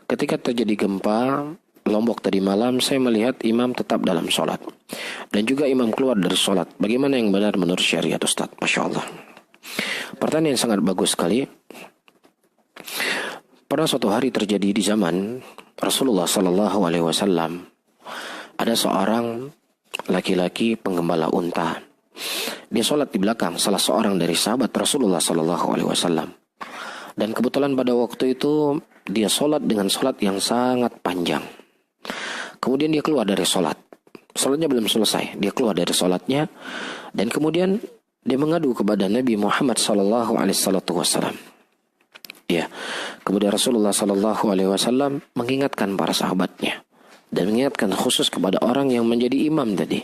ketika terjadi gempa Lombok tadi malam, saya melihat imam tetap dalam sholat. Dan juga imam keluar dari sholat. Bagaimana yang benar menurut syariat Ustaz? Masya Allah. Pertanyaan yang sangat bagus sekali. Pernah suatu hari terjadi di zaman Rasulullah SAW. Ada seorang laki-laki penggembala unta. Dia sholat di belakang salah seorang dari sahabat Rasulullah SAW. Dan kebetulan pada waktu itu dia sholat dengan sholat yang sangat panjang. Kemudian dia keluar dari sholat. Sholatnya belum selesai. Dia keluar dari sholatnya. Dan kemudian dia mengadu kepada Nabi Muhammad SAW. Ya. Kemudian Rasulullah SAW mengingatkan para sahabatnya. Dan mengingatkan khusus kepada orang yang menjadi imam tadi.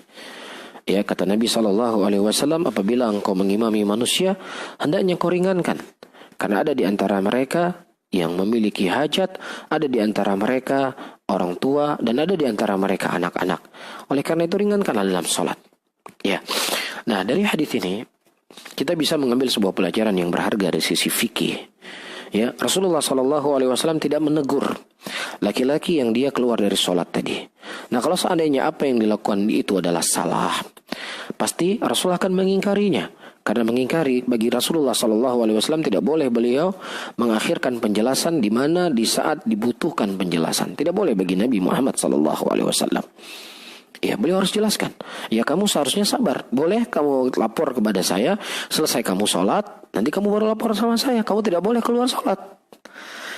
Ya, kata Nabi SAW, apabila engkau mengimami manusia, hendaknya kau ringankan. Karena ada di antara mereka yang memiliki hajat, ada di antara mereka orang tua, dan ada di antara mereka anak-anak. Oleh karena itu ringankanlah dalam sholat. Ya. Nah, dari hadis ini kita bisa mengambil sebuah pelajaran yang berharga dari sisi fikih. Ya, Rasulullah SAW tidak menegur laki-laki yang dia keluar dari sholat tadi. Nah, kalau seandainya apa yang dilakukan itu adalah salah, pasti Rasulullah akan mengingkarinya. Karena mengingkari bagi Rasulullah SAW tidak boleh beliau mengakhirkan penjelasan di mana di saat dibutuhkan penjelasan. Tidak boleh bagi Nabi Muhammad SAW. Ya, beliau harus jelaskan. Ya, kamu seharusnya sabar. Boleh kamu lapor kepada saya, selesai kamu sholat, nanti kamu baru lapor sama saya. Kamu tidak boleh keluar sholat.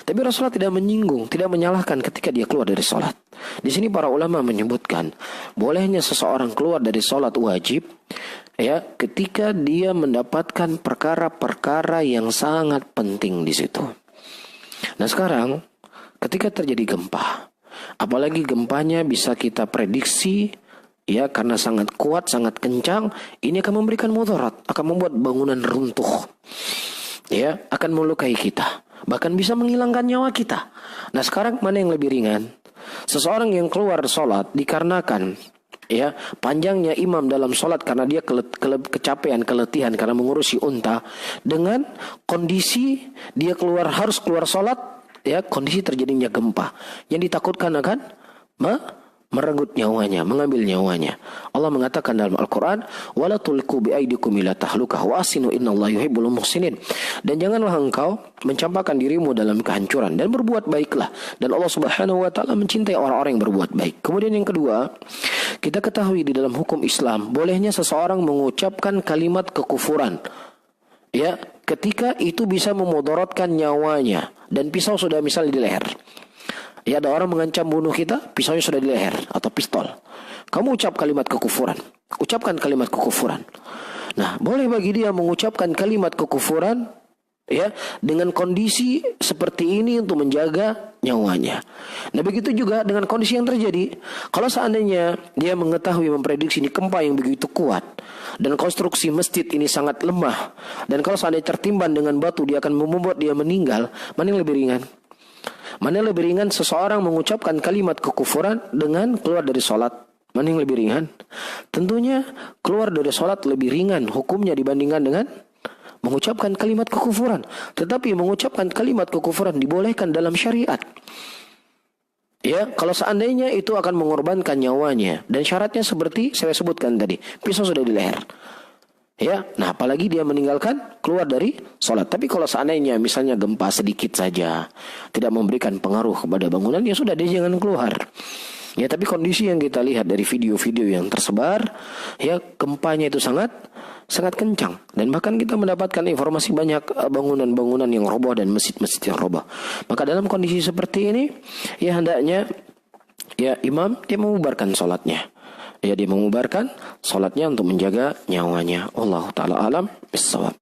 Tapi Rasulullah tidak menyinggung, tidak menyalahkan ketika dia keluar dari sholat. Di sini para ulama menyebutkan bolehnya seseorang keluar dari sholat wajib, ya, ketika dia mendapatkan perkara-perkara yang sangat penting di situ. Nah, sekarang ketika terjadi gempa, apalagi gempanya bisa kita prediksi, ya, karena sangat kuat, sangat kencang, ini akan memberikan mudarat, akan membuat bangunan runtuh, ya, akan melukai kita, bahkan bisa menghilangkan nyawa kita. Nah, sekarang mana yang lebih ringan? Seseorang yang keluar sholat dikarenakan, ya, panjangnya imam dalam sholat karena dia kecapean, keletihan karena mengurusi unta, dengan kondisi dia harus keluar sholat, ya, kondisi terjadinya gempa yang ditakutkan akan merenggut nyawanya, mengambil nyawanya. Allah mengatakan dalam Al-Quran, wala tulqu biaidikum ila tahlukah wa asinu innallaha yuhibbul muhsinin. Dan janganlah engkau mencampakkan dirimu dalam kehancuran, dan berbuat baiklah, dan Allah Subhanahu wa taala mencintai orang-orang yang berbuat baik. Kemudian yang kedua, kita ketahui di dalam hukum Islam bolehnya seseorang mengucapkan kalimat kekufuran, ya, ketika itu bisa memudaratkan nyawanya, dan pisau sudah misalnya di leher. Ya, ada orang mengancam bunuh kita, pisaunya sudah di leher atau pistol. Kamu ucap kalimat kekufuran, ucapkan kalimat kekufuran. Nah, boleh bagi dia mengucapkan kalimat kekufuran, ya, dengan kondisi seperti ini untuk menjaga nyawanya. Nah, begitu juga dengan kondisi yang terjadi. Kalau seandainya dia mengetahui, memprediksi ini gempa yang begitu kuat, dan konstruksi masjid ini sangat lemah, dan kalau seandainya tertimban dengan batu dia akan membuat dia meninggal, mana yang lebih ringan? Mana yang lebih ringan seseorang mengucapkan kalimat kekufuran dengan keluar dari sholat? Mana yang lebih ringan? Tentunya keluar dari sholat lebih ringan hukumnya dibandingkan dengan mengucapkan kalimat kekufuran. Tetapi mengucapkan kalimat kekufuran dibolehkan dalam syariat. Ya, kalau seandainya itu akan mengorbankan nyawanya, dan syaratnya seperti saya sebutkan tadi, pisau sudah di leher. Ya, nah apalagi dia meninggalkan keluar dari sholat. Tapi kalau seandainya misalnya gempa sedikit saja, tidak memberikan pengaruh kepada bangunan, ya sudah, dia jangan keluar. Ya, tapi kondisi yang kita lihat dari video-video yang tersebar, ya, gempanya itu sangat kencang, dan bahkan kita mendapatkan informasi banyak bangunan-bangunan yang roboh dan masjid-masjid yang roboh. Maka dalam kondisi seperti ini, ya hendaknya, ya, imam dia mengubarkan sholatnya. Ya, dia mengubarkan sholatnya untuk menjaga nyawanya. Wallahu ta'ala alam bissawab.